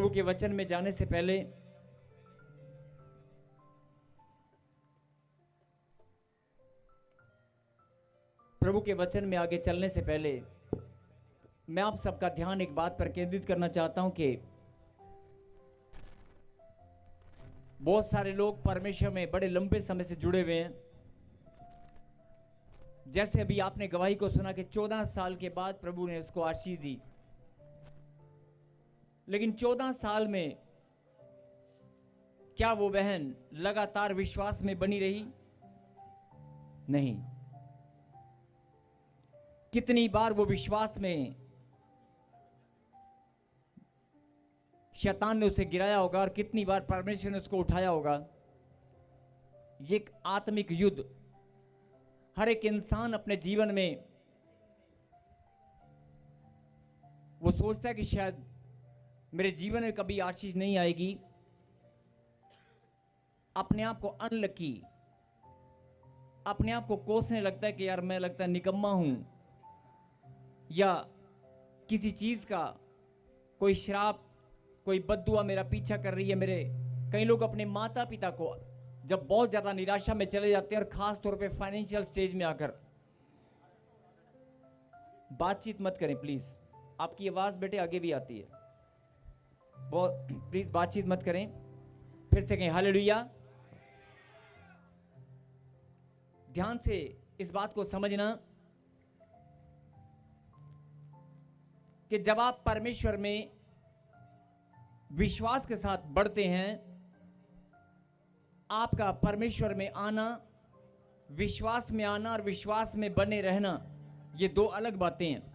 प्रभु के वचन में जाने से पहले प्रभु के वचन में आगे चलने से पहले मैं आप सबका ध्यान एक बात पर केंद्रित करना चाहता हूं कि बहुत सारे लोग परमेश्वर में बड़े लंबे समय से जुड़े हुए हैं। जैसे अभी आपने गवाही को सुना कि 14 साल के बाद प्रभु ने उसको आशीष दी, लेकिन 14 साल में क्या वो बहन लगातार विश्वास में बनी रही? नहीं। कितनी बार वो विश्वास में शैतान ने उसे गिराया होगा और कितनी बार परमेश्वर ने उसको उठाया होगा। ये एक आत्मिक युद्ध हर एक इंसान अपने जीवन में वो सोचता है कि शायद मेरे जीवन में कभी आशीष नहीं आएगी। अपने आप को अनलकी, अपने आप को कोसने लगता है कि यार मैं लगता है निकम्मा हूं, या किसी चीज का कोई श्राप, कोई बद्दुआ मेरा पीछा कर रही है। मेरे कई लोग अपने माता पिता को जब बहुत ज्यादा निराशा में चले जाते हैं, और खास तौर पे फाइनेंशियल स्टेज में आकर, बातचीत मत करें प्लीज। आपकी आवाज बेटे आगे भी आती है, बहुत प्लीज बातचीत मत करें। फिर से कहें हालेलुया। ध्यान से इस बात को समझना कि जब आप परमेश्वर में विश्वास के साथ बढ़ते हैं, आपका परमेश्वर में आना, विश्वास में आना और विश्वास में बने रहना, ये दो अलग बातें हैं।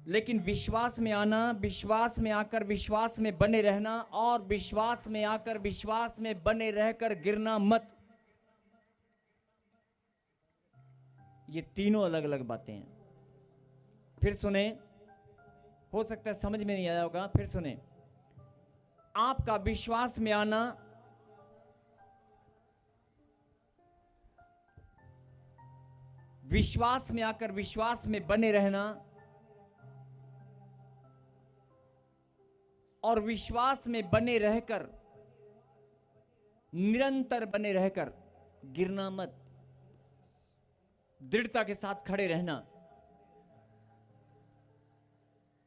लेकिन विश्वास में आना, विश्वास में आकर विश्वास में बने रहना, और विश्वास में आकर विश्वास में बने रहकर गिरना मत, ये तीनों अलग अलग बातें हैं। फिर सुने, हो सकता है समझ में नहीं आया होगा, फिर सुने। आपका विश्वास में आना, विश्वास में आकर विश्वास में बने रहना, और विश्वास में बने रहकर, निरंतर बने रहकर गिरना मत, दृढ़ता के साथ खड़े रहना।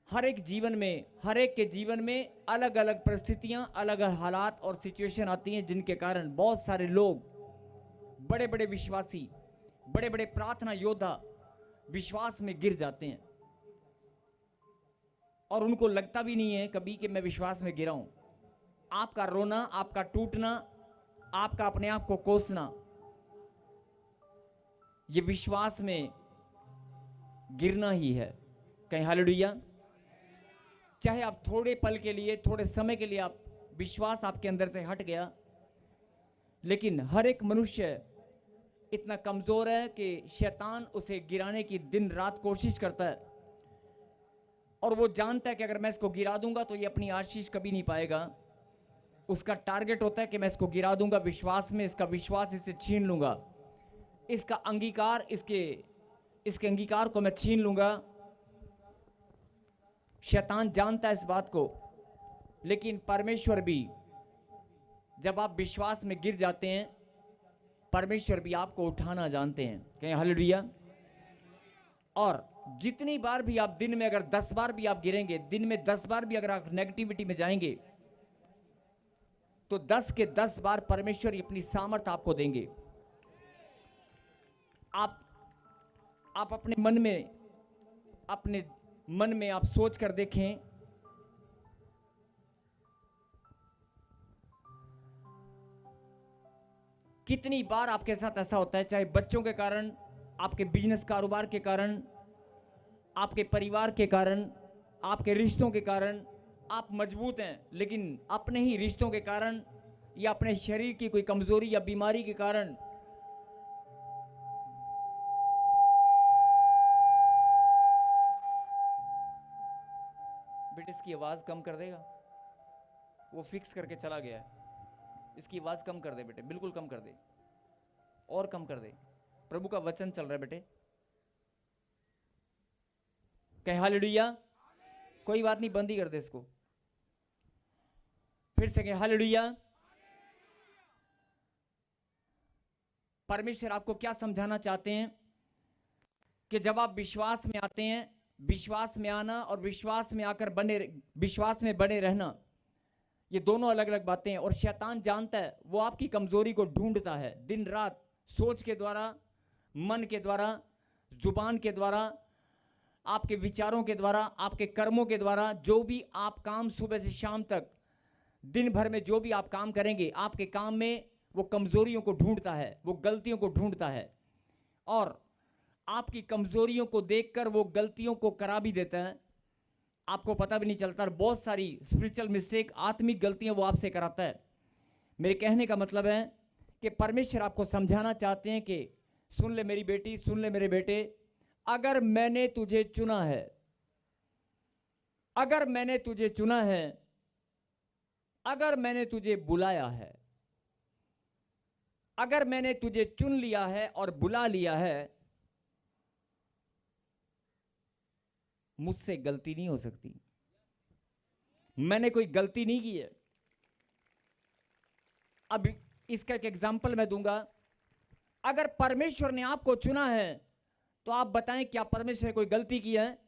हर एक जीवन में, हर एक के जीवन में अलग अलग परिस्थितियां, अलग अलग हालात और सिचुएशन आती हैं, जिनके कारण बहुत सारे लोग, बड़े बड़े विश्वासी, बड़े बड़े प्रार्थना योद्धा विश्वास में गिर जाते हैं, और उनको लगता भी नहीं है कभी कि मैं विश्वास में गिरा हूं। आपका रोना, आपका टूटना, आपका अपने आप को कोसना, ये विश्वास में गिरना ही है। कहीं हालेलुया। चाहे आप थोड़े पल के लिए, थोड़े समय के लिए, आप विश्वास आपके अंदर से हट गया, लेकिन हर एक मनुष्य इतना कमजोर है कि शैतान उसे गिराने की दिन रात कोशिश करता है, और वो जानता है कि अगर मैं इसको गिरा दूंगा तो ये अपनी आशीष कभी नहीं पाएगा। उसका टारगेट होता है कि मैं इसको गिरा दूंगा विश्वास में, इसका विश्वास इसे छीन लूंगा, इसका अंगीकार, इसके अंगीकार को मैं छीन लूंगा। शैतान जानता है इस बात को, लेकिन परमेश्वर भी, जब आप विश्वास में गिर जाते हैं, परमेश्वर भी आपको उठाना जानते हैं। कहें हालेलुया। और जितनी बार भी आप, दिन में अगर 10 बार भी आप गिरेंगे, दिन में 10 बार भी अगर आप नेगेटिविटी में जाएंगे, तो 10 के 10 बार परमेश्वर अपनी सामर्थ आपको देंगे। आप अपने मन में आप सोच कर देखें, कितनी बार आपके साथ ऐसा होता है, चाहे बच्चों के कारण, आपके बिजनेस कारोबार के कारण, आपके परिवार के कारण, आपके रिश्तों के कारण आप मजबूत हैं, लेकिन अपने ही रिश्तों के कारण या अपने शरीर की कोई कमजोरी या बीमारी के कारण बेटे इसकी आवाज कम कर देगा, वो फिक्स करके चला गया है। इसकी आवाज कम कर दे बेटे, बिल्कुल कम कर दे, और कम कर दे। प्रभु का वचन चल रहा है बेटे। कहीं हालेलुया। कोई बात नहीं, बंद ही कर दे इसको। फिर से कहें हालेलुया। परमेश्वर आपको क्या समझाना चाहते हैं कि जब आप विश्वास में आते हैं, विश्वास में आना और विश्वास में आकर विश्वास में बने रहना, ये दोनों अलग अलग बातें हैं। और शैतान जानता है, वो आपकी कमजोरी को ढूंढता है दिन रात, सोच के द्वारा, मन के द्वारा, जुबान के द्वारा, आपके विचारों के द्वारा, आपके कर्मों के द्वारा। जो भी आप काम सुबह से शाम तक दिन भर में जो भी आप काम करेंगे, आपके काम में वो कमजोरियों को ढूंढता है, वो गलतियों को ढूंढता है, और आपकी कमजोरियों को देखकर वो गलतियों को करा भी देता है, आपको पता भी नहीं चलता। और बहुत सारी स्पिरिचुअल मिस्टेक, आत्मिक गलतियां वो आपसे कराता है। मेरे कहने का मतलब है कि परमेश्वर आपको समझाना चाहते हैं कि सुन ले मेरी बेटी, सुन ले मेरे बेटे, अगर मैंने तुझे चुना है, अगर मैंने तुझे चुना है, अगर मैंने तुझे बुलाया है, अगर मैंने तुझे चुन लिया है और बुला लिया है, मुझसे गलती नहीं हो सकती। मैंने कोई गलती नहीं की है। अब इसका एक एग्जाम्पल मैं दूंगा। अगर परमेश्वर ने आपको चुना है तो आप बताएं, क्या परमेश्वर ने कोई गलती की है?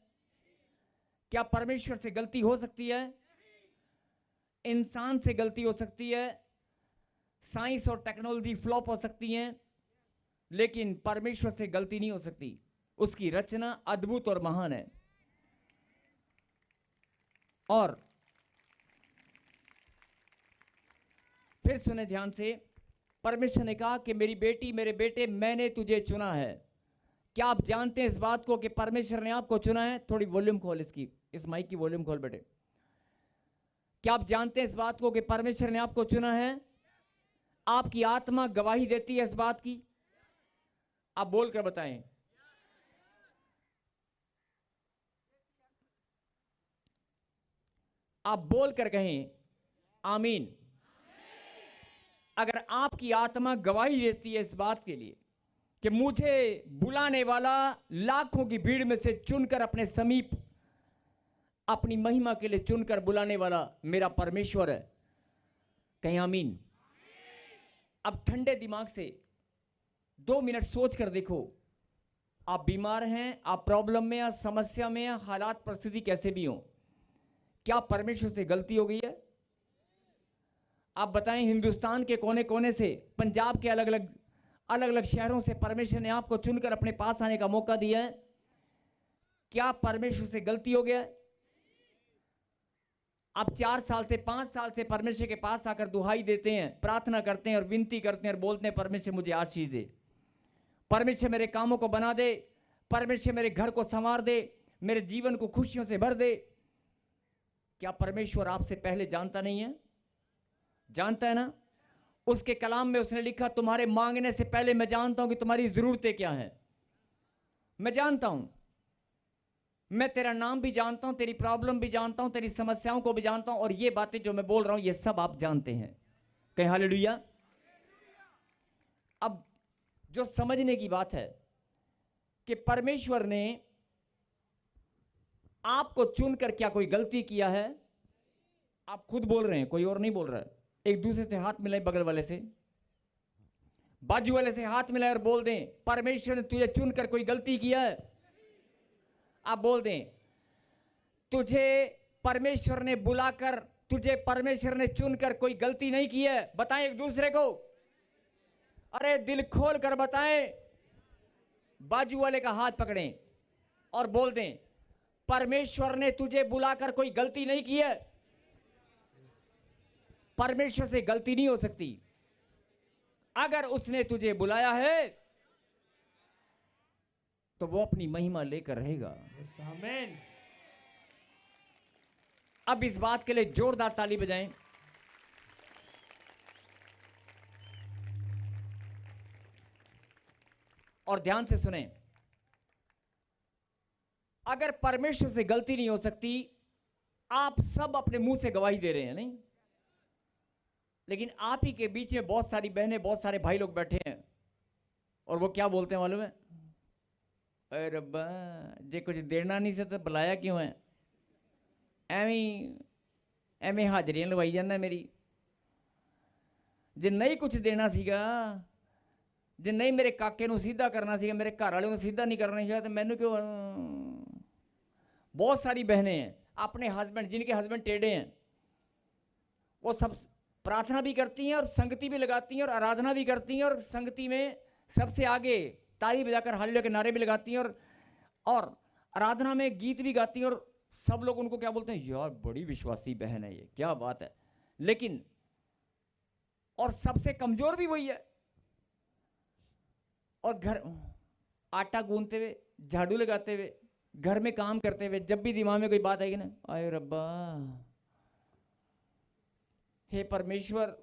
क्या परमेश्वर से गलती हो सकती है? इंसान से गलती हो सकती है, साइंस और टेक्नोलॉजी फ्लॉप हो सकती हैं, लेकिन परमेश्वर से गलती नहीं हो सकती। उसकी रचना अद्भुत और महान है। और फिर सुने ध्यान से, परमेश्वर ने कहा कि मेरी बेटी, मेरे बेटे, मैंने तुझे चुना है। क्या आप जानते हैं इस बात को कि परमेश्वर ने आपको चुना है? थोड़ी वॉल्यूम खोल, इस माइक की वॉल्यूम खोल बेटे। क्या आप जानते हैं इस बात को कि परमेश्वर ने आपको चुना है? आपकी आत्मा गवाही देती है इस बात की। आप बोलकर बताएं। आप बोलकर कहें आमीन। अगर आपकी आत्मा गवाही देती है इस बात के लिए कि मुझे बुलाने वाला, लाखों की भीड़ में से चुनकर अपने समीप, अपनी महिमा के लिए चुनकर बुलाने वाला मेरा परमेश्वर है, कहीं आमीन। अब ठंडे दिमाग से 2 मिनट सोच कर देखो, आप बीमार हैं, आप प्रॉब्लम में या समस्या में या हालात परिस्थिति कैसे भी हो, क्या परमेश्वर से गलती हो गई है? आप बताएं, हिंदुस्तान के कोने कोने से, पंजाब के अलग अलग शहरों से परमेश्वर ने आपको चुनकर अपने पास आने का मौका दिया है, क्या परमेश्वर से गलती हो गया? आप 4 साल से 5 साल से परमेश्वर के पास आकर दुहाई देते हैं, प्रार्थना करते हैं और विनती करते हैं और बोलते हैं, परमेश्वर मुझे आशीष दे, परमेश्वर मेरे कामों को बना दे, परमेश्वर मेरे घर को संवार दे, मेरे जीवन को खुशियों से भर दे। क्या परमेश्वर आपसे पहले जानता नहीं है? जानता है ना। उसके कलाम में उसने लिखा, तुम्हारे मांगने से पहले मैं जानता हूं कि तुम्हारी जरूरतें क्या हैं। मैं जानता हूं, मैं तेरा नाम भी जानता हूं, तेरी प्रॉब्लम भी जानता हूं, तेरी समस्याओं को भी जानता हूं, और ये बातें जो मैं बोल रहा हूं ये सब आप जानते हैं। कहीं हालेलुया। अब जो समझने की बात है कि परमेश्वर ने आपको चुनकर क्या कोई गलती किया है? आप खुद बोल रहे हैं, कोई और नहीं बोल रहा है। एक दूसरे से हाथ मिलाए, बगल वाले से, बाजू वाले से हाथ मिलाए और बोल दें, परमेश्वर ने तुझे चुनकर कोई गलती किया है? आप बोल दें, तुझे परमेश्वर ने बुलाकर, तुझे परमेश्वर ने चुनकर कोई गलती नहीं की है। बताएं एक दूसरे को, अरे दिल खोल कर बताएं। बाजू वाले का हाथ पकड़ें और बोल दें, परमेश्वर ने तुझे बुलाकर कोई गलती नहीं की है। परमेश्वर से गलती नहीं हो सकती। अगर उसने तुझे बुलाया है तो वो अपनी महिमा लेकर रहेगा। आमीन। अब इस बात के लिए जोरदार ताली बजाएं। और ध्यान से सुने, अगर परमेश्वर से गलती नहीं हो सकती, आप सब अपने मुंह से गवाही दे रहे हैं नहीं, लेकिन आप ही के बीच में बहुत सारी बहनें, बहुत सारे भाई लोग बैठे हैं, और वो क्या बोलते हैं मालूम है? अरे रब्बा, जे कुछ देना नहीं से तो बुलाया क्यों है? एवें हाजरियां लवाई जाना मेरी, जे नहीं कुछ देना सीगा, जे नहीं मेरे काके नूं सीधा करना सीगा, मेरे घर वाले नूं सीधा नहीं करना सीगा, तो मैनू क्यों। बहुत सारी बहनें हैं अपने हस्बैंड, जिनके हस्बैंड टेढ़े हैं, वो सब प्रार्थना भी करती हैं और संगति भी लगाती हैं और आराधना भी करती हैं और संगति में सबसे आगे ताली बजाकर हालेलुया के नारे भी लगाती हैं और आराधना में गीत भी गाती हैं और सब लोग उनको क्या बोलते हैं, यार बड़ी विश्वासी बहन है ये, क्या बात है। लेकिन और सबसे कमजोर भी वही है। और घर आटा गूंथते हुए, झाड़ू लगाते हुए, घर में काम करते हुए, जब भी दिमाग में कोई बात आएगी ना, आए रब्बा, हे परमेश्वर,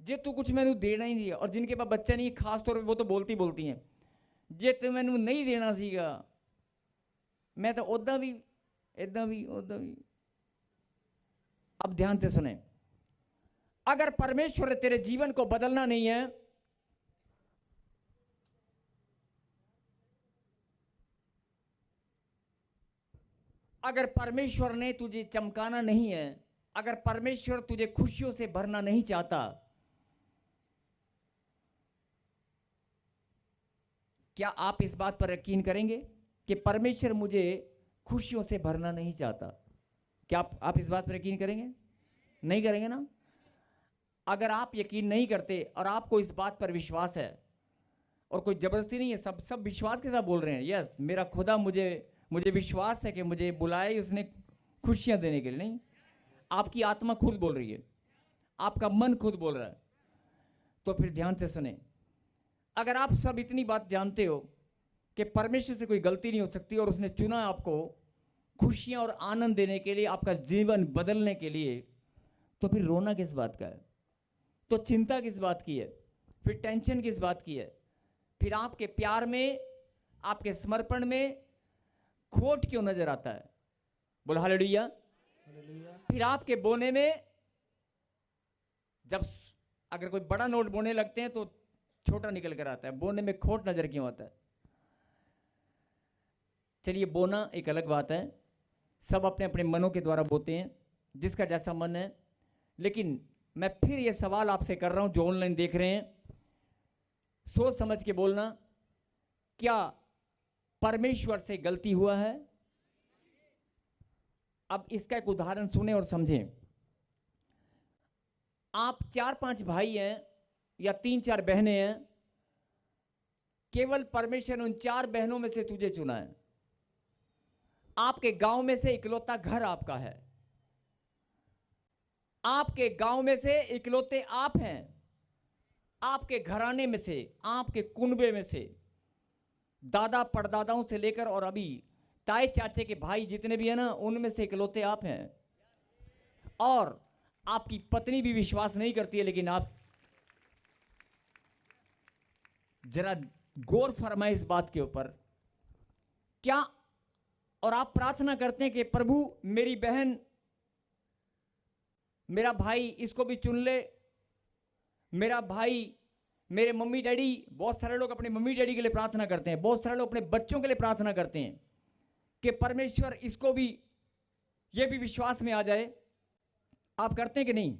जे तू कुछ मैनू देना ही नहीं। और जिनके पास बच्चा नहीं, खास तौर पे वो तो बोलती हैं, जे तू मैनू नहीं देना सीगा, मैं तो उदा भी इदा भी उदा भी। अब ध्यान से सुने, अगर परमेश्वर ने तेरे जीवन को बदलना नहीं है, अगर परमेश्वर ने तुझे चमकाना नहीं है, अगर परमेश्वर तुझे खुशियों से भरना नहीं चाहता, क्या आप इस बात पर यकीन करेंगे कि परमेश्वर मुझे खुशियों से भरना नहीं चाहता? क्या आप इस बात पर यकीन करेंगे? नहीं करेंगे ना। अगर आप यकीन नहीं करते और आपको इस बात पर विश्वास है, और कोई जबरदस्ती नहीं है, सब विश्वास के साथ बोल रहे हैं, यस मेरा खुदा मुझे विश्वास है कि मुझे बुलाया ही उसने खुशियां देने के लिए। नहीं, आपकी आत्मा खुद बोल रही है, आपका मन खुद बोल रहा है। तो फिर ध्यान से सुने, अगर आप सब इतनी बात जानते हो कि परमेश्वर से कोई गलती नहीं हो सकती और उसने चुना आपको खुशियां और आनंद देने के लिए, आपका जीवन बदलने के लिए, तो फिर रोना किस बात का है? तो चिंता किस बात की है? फिर टेंशन किस बात की है? फिर आपके प्यार में, आपके समर्पण में खोट क्यों नजर आता है? बोलो हालेलुया। फिर आपके बोने में, जब अगर कोई बड़ा नोट बोने लगते हैं तो छोटा निकल कर आता है, बोने में खोट नजर क्यों आता है? चलिए, बोना एक अलग बात है, सब अपने अपने मनों के द्वारा बोते हैं, जिसका जैसा मन है। लेकिन मैं फिर ये सवाल आपसे कर रहा हूं, जो ऑनलाइन देख रहे हैं, सोच समझ के बोलना, क्या परमेश्वर से गलती हुआ है? अब इसका एक उदाहरण सुने और समझें। आप 4-5 भाई हैं या 3-4 बहनें हैं, केवल परमेश्वर ने उन 4 बहनों में से तुझे चुना है। आपके गांव में से इकलौता घर आपका है, आपके गांव में से इकलौते आप हैं, आपके घराने में से, आपके कुनबे में से, दादा परदादाओं से लेकर और अभी ताए चाचे के भाई जितने भी हैं ना, उनमें से इकलौते आप हैं। और आपकी पत्नी भी विश्वास नहीं करती है, लेकिन आप जरा गौर फरमाए इस बात के ऊपर, क्या, और आप प्रार्थना करते हैं कि प्रभु मेरी बहन, मेरा भाई, इसको भी चुन ले, मेरा भाई, मेरे मम्मी डैडी, बहुत सारे लोग अपने मम्मी डैडी के लिए प्रार्थना करते हैं, बहुत सारे लोग अपने बच्चों के लिए प्रार्थना करते हैं कि परमेश्वर इसको भी, ये भी विश्वास में आ जाए। आप करते हैं कि नहीं?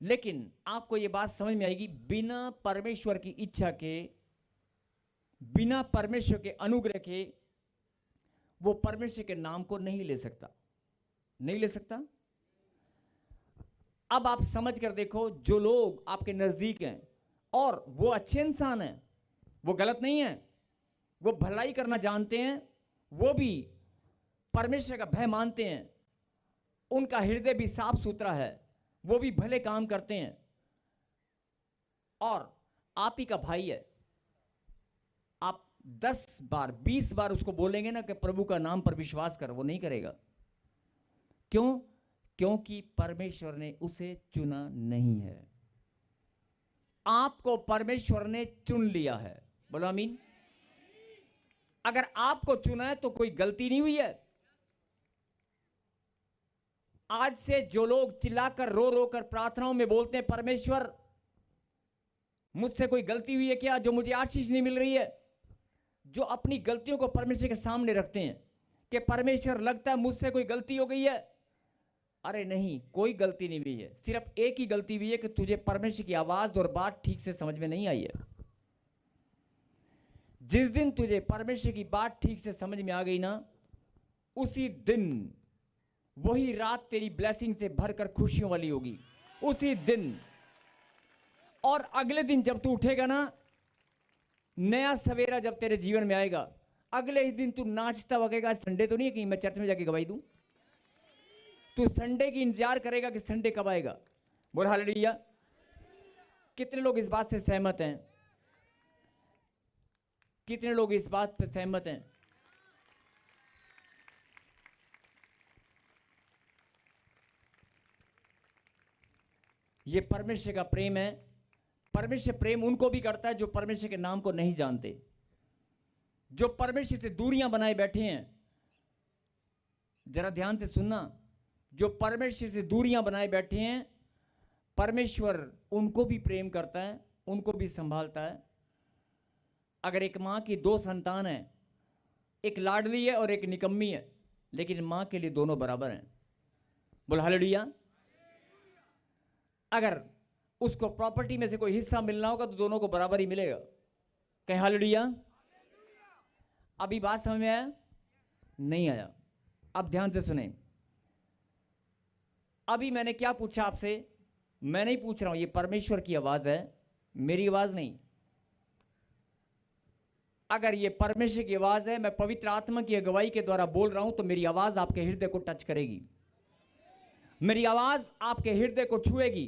लेकिन आपको ये बात समझ में आएगी, बिना परमेश्वर की इच्छा के, बिना परमेश्वर के अनुग्रह के, वो परमेश्वर के नाम को नहीं ले सकता, नहीं ले सकता। अब आप समझ कर देखो, जो लोग आपके नजदीक हैं और वो अच्छे इंसान हैं, वो गलत नहीं है, वो भलाई करना जानते हैं, वो भी परमेश्वर का भय मानते हैं, उनका हृदय भी साफ सुथरा है, वो भी भले काम करते हैं, और आप ही का भाई है, आप 10 बार 20 बार उसको बोलेंगे ना कि प्रभु का नाम पर विश्वास कर, वो नहीं करेगा। क्यों? क्योंकि परमेश्वर ने उसे चुना नहीं है। आपको परमेश्वर ने चुन लिया है। बोलो आमीन। अगर आपको चुना है तो कोई गलती नहीं हुई है। आज से जो लोग चिल्लाकर रो रो कर प्रार्थनाओं में बोलते हैं, परमेश्वर मुझसे कोई गलती हुई है क्या, जो मुझे आशीष नहीं मिल रही है, जो अपनी गलतियों को परमेश्वर के सामने रखते हैं कि परमेश्वर लगता है मुझसे कोई गलती हो गई है, अरे नहीं, कोई गलती नहीं हुई है, सिर्फ एक ही गलती हुई है कि तुझे परमेश्वर की आवाज और बात ठीक से समझ में नहीं आई है। जिस दिन तुझे परमेश्वर की बात ठीक से समझ में आ गई ना, उसी दिन वही रात तेरी ब्लेसिंग से भरकर खुशियों वाली होगी, उसी दिन। और अगले दिन जब तू उठेगा ना, नया सवेरा जब तेरे जीवन में आएगा, अगले ही दिन तू नाचता वगेगा। संडे तो नहीं है कि मैं चर्च में जाके गवाही दूं, तू संडे की इंतजार करेगा कि संडे कब आएगा। बोल हालेलुया। कितने लोग इस बात से सहमत हैं? कितने लोग इस बात पर सहमत हैं? ये परमेश्वर का प्रेम है। परमेश्वर प्रेम उनको भी करता है जो परमेश्वर के नाम को नहीं जानते, जो परमेश्वर से दूरियां बनाए बैठे हैं। जरा ध्यान से सुनना, जो परमेश्वर से दूरियां बनाए बैठे हैं, परमेश्वर उनको भी प्रेम करता है, उनको भी संभालता है। अगर एक मां की दो संतान है, एक लाडली है और एक निकम्मी है, लेकिन मां के लिए दोनों बराबर हैं। बोल हालेलुया। अगर उसको प्रॉपर्टी में से कोई हिस्सा मिलना होगा तो दोनों को बराबर ही मिलेगा। कहीं हालेलुया। अभी बात समझ में आया? नहीं आया? अब ध्यान से सुने। अभी मैंने क्या पूछा आपसे? मैं नहीं पूछ रहा हूं, ये परमेश्वर की आवाज है, मेरी आवाज नहीं। अगर ये परमेश्वर की आवाज है, मैं पवित्र आत्मा की अगुवाई के द्वारा बोल रहा हूं, तो मेरी आवाज आपके हृदय को टच करेगी, मेरी आवाज आपके हृदय को छुएगी।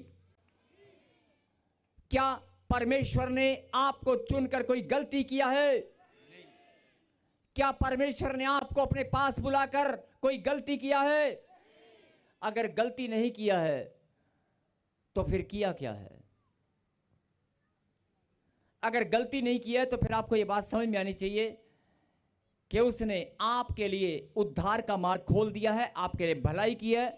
क्या परमेश्वर ने आपको चुनकर कोई गलती किया है? क्या परमेश्वर ने आपको अपने पास बुलाकर कोई गलती किया है? अगर गलती नहीं किया है तो फिर किया क्या है? अगर गलती नहीं किया है तो फिर आपको यह बात समझ में आनी चाहिए कि उसने आपके लिए उद्धार का मार्ग खोल दिया है, आपके लिए भलाई की है।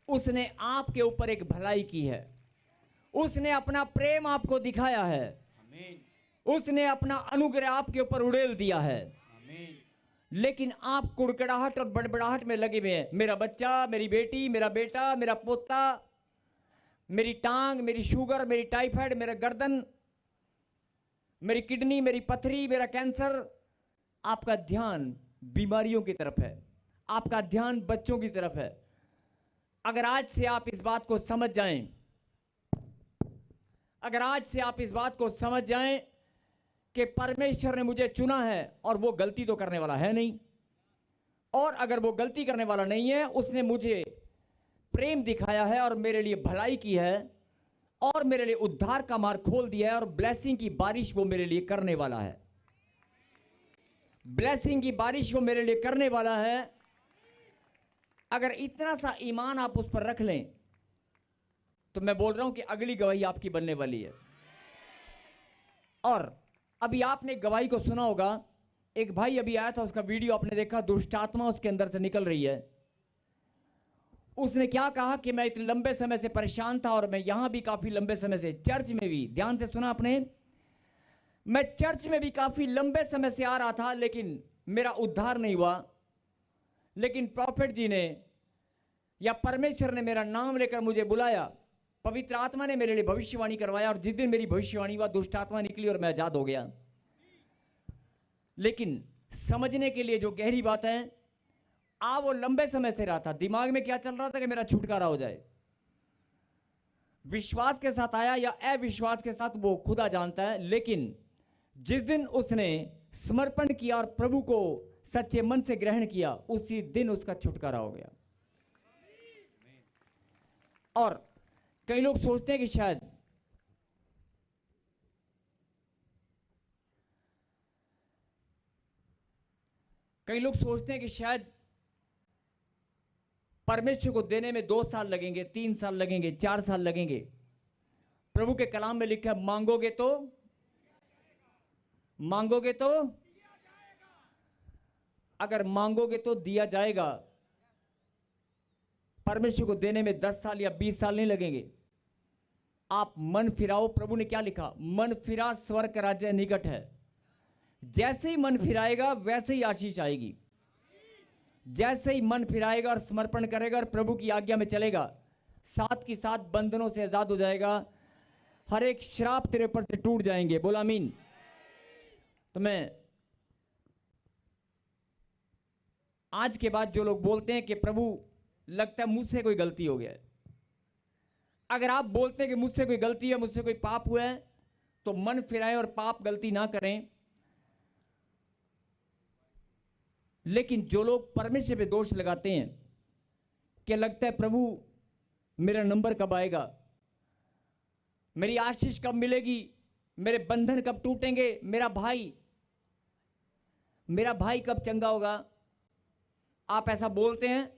उसने आपके ऊपर एक भलाई की है, उसने अपना प्रेम आपको दिखाया है, उसने अपना अनुग्रह आपके ऊपर उड़ेल दिया है। लेकिन आप कुड़कड़ाहट और बड़बड़ाहट में लगे हुए हैं। मेरा बच्चा, मेरी बेटी, मेरा बेटा, मेरा पोता, मेरी टांग, मेरी शुगर, मेरी टाइफाइड, मेरा गर्दन, मेरी किडनी, मेरी पथरी, मेरा कैंसर। आपका ध्यान बीमारियों की तरफ है, आपका ध्यान बच्चों की तरफ है। अगर आज से आप इस बात को समझ जाएं, अगर आज से आप इस बात को समझ जाएं कि परमेश्वर ने मुझे चुना है और वो गलती तो करने वाला है नहीं, और अगर वो गलती करने वाला नहीं है, उसने मुझे प्रेम दिखाया है और मेरे लिए भलाई की है और मेरे लिए उद्धार का मार्ग खोल दिया है और ब्लेसिंग की बारिश वो मेरे लिए करने वाला है। ब्लेसिंग की बारिश वो मेरे लिए करने वाला है। अगर इतना सा ईमान आप उस पर रख लें तो मैं बोल रहा हूं कि अगली गवाही आपकी बनने वाली है। और अभी आपने गवाही को सुना होगा, एक भाई अभी आया था, उसका वीडियो आपने देखा, दुष्ट आत्मा उसके अंदर से निकल रही है। उसने क्या कहा कि मैं इतने लंबे समय से परेशान था और मैं यहां भी काफी लंबे समय से, चर्च में भी, ध्यान से सुना आपने, मैं चर्च में भी काफी लंबे समय से आ रहा था, लेकिन मेरा उद्धार नहीं हुआ। लेकिन प्रॉफिट जी ने या परमेश्वर ने मेरा नाम लेकर मुझे बुलाया, पवित्र आत्मा ने मेरे लिए भविष्यवाणी करवाया, और जिस दिन मेरी भविष्यवाणी हुआ दुष्ट आत्मा निकली और मैं आजाद हो गया। लेकिन समझने के लिए जो गहरी बात है, वो लंबे समय से रहा था, दिमाग में क्या चल रहा था कि मेरा छुटकारा हो जाए। विश्वास के साथ आया या अविश्वास के साथ, वो खुदा जानता है। लेकिन जिस दिन उसने समर्पण किया और प्रभु को सच्चे मन से ग्रहण किया, उसी दिन उसका छुटकारा हो गया। और कई लोग सोचते हैं कि शायद परमेश्वर को देने में 2 साल लगेंगे, 3 साल लगेंगे, 4 साल लगेंगे। प्रभु के कलाम में लिखा है, मांगोगे तो अगर मांगोगे तो दिया जाएगा। परमेश्वर को देने में 10 साल या 20 साल नहीं लगेंगे। आप मन फिराओ। प्रभु ने क्या लिखा? मन फिरा, स्वर्ग राज्य निकट है। जैसे ही मन फिराएगा वैसे ही आशीष आएगी। जैसे ही मन फिराएगा और समर्पण करेगा और प्रभु की आज्ञा में चलेगा, साथ के साथ बंधनों से आजाद हो जाएगा। हर एक श्राप तेरे ऊपर से टूट जाएंगे। बोला आमीन। तो मैं आज के बाद जो लोग बोलते हैं कि प्रभु लगता है मुझसे कोई गलती हो गया है, अगर आप बोलते हैं कि मुझसे कोई गलती है, मुझसे कोई पाप हुआ है, तो मन फिराएं और पाप गलती ना करें। लेकिन जो लोग परमेश्वर पे दोष लगाते हैं कि लगता है प्रभु मेरा नंबर कब आएगा, मेरी आशीष कब मिलेगी, मेरे बंधन कब टूटेंगे, मेरा भाई कब चंगा होगा, आप ऐसा बोलते हैं,